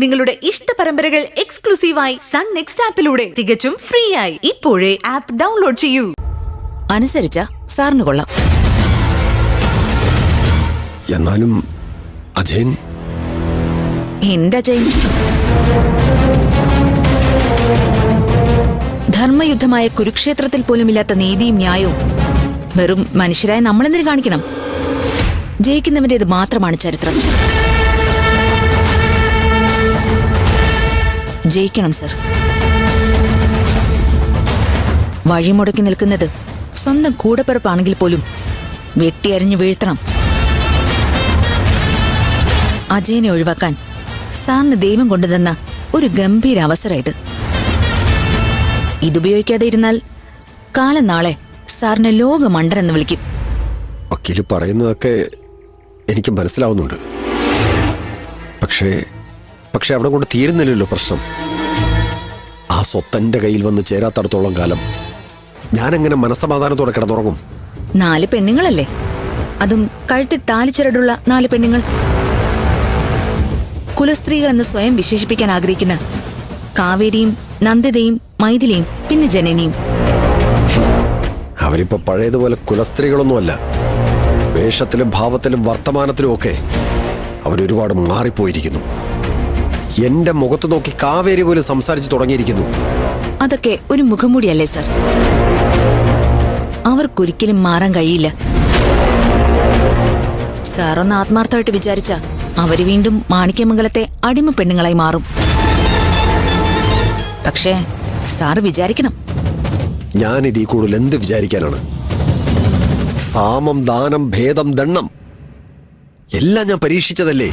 നിങ്ങളുടെ ഇഷ്ട പരമ്പരകൾ എക്സ്ക്ലൂസീവായി സൺ നെക്സ്റ്റ് ആപ്പിലൂടെ തികച്ചും ഫ്രീ ആയി ഇപ്പോഴേ ആപ്പ് ഡൗൺലോഡ് ചെയ്യൂ. അനുസരിച്ച സാറിന് കൊള്ളാം. എന്നാലും അജയൻ എന്താ അജയൻ? ധർമ്മയുദ്ധമായ കുരുക്ഷേത്രത്തിൽ പോലുമില്ലാത്ത നീതിയും ന്യായവും വെറും മനുഷ്യരായ നമ്മളെന്തിനു കാണിക്കണം? ജയിക്കുന്നവന്റേത് മാത്രമാണ് ചരിത്രം. ജയിക്കണം സർ. വഴിമുടക്കി നിൽക്കുന്നത് സ്വന്തം കൂടപ്പിറപ്പാണെങ്കിൽ പോലും വെട്ടിയരിഞ്ഞു വീഴ്ത്തണം. അജയനെ ഒഴിവാക്കാൻ സാറിന് ദൈവം കൊണ്ടുതന്ന ഒരു ഗംഭീര അവസരം ഇത്. ഇതുപയോഗിക്കാതെ ഇരുന്നാൽ കാലം നാളെ സാറിനെ ലോകമണ്ടനെന്ന് വിളിക്കും. വക്കീല് പറയുന്നതൊക്കെ എനിക്ക് മനസ്സിലാവുന്നുണ്ട്. പക്ഷേ അവിടെ കൊണ്ട് തീരുന്നില്ലല്ലോ പ്രശ്നം. ആ സ്വത്തന്റെ കയ്യിൽ വന്ന് ചേരാത്തടത്തോളം കാലം ഞാനെങ്ങനെ മനസ്സമാധാനത്തോടെ കിടന്നുറങ്ങും? 4 പെണ്ണുങ്ങളല്ലേ, അതും കഴുത്തിൽ താലിച്ചിരടുള്ള 4 പെണ്ണുങ്ങൾ. കുലസ്ത്രീകൾ എന്ന് സ്വയം വിശേഷിപ്പിക്കാൻ ആഗ്രഹിക്കുന്ന കാവേരിയും നന്ദിതയും മൈഥിലിയും പിന്നെ ജനനിയും. അവരിപ്പോ പഴയതുപോലെ കുലസ്ത്രീകളൊന്നുമല്ല. വേഷത്തിലും ഭാവത്തിലും വർത്തമാനത്തിലും ഒക്കെ അവരൊരുപാട് മാറിപ്പോയിരിക്കുന്നു. എന്റെ മുഖത്ത് നോക്കി കാവേരി പോലും സംസാരിച്ചു തുടങ്ങിയിരിക്കുന്നു. അതൊക്കെ ഒരു മുഖംമൂടിയല്ലേ സർ? അവർക്കൊരിക്കലും മാറാൻ കഴിയില്ല. സാറൊന്ന് ആത്മാർത്ഥമായിട്ട് വിചാരിച്ച അവര് വീണ്ടും മാണിക്യമംഗലത്തെ അടിമ പെണ്ണുങ്ങളായി മാറും. പക്ഷേ സാറ് വിചാരിക്കണം. ഞാനിത് ഈ കൂടുതൽ എന്ത് വിചാരിക്കാനാണ്? സാമം ദാനം ഭേദം ദണ്ണം എല്ലാം ഞാൻ പരീക്ഷിച്ചതല്ലേ.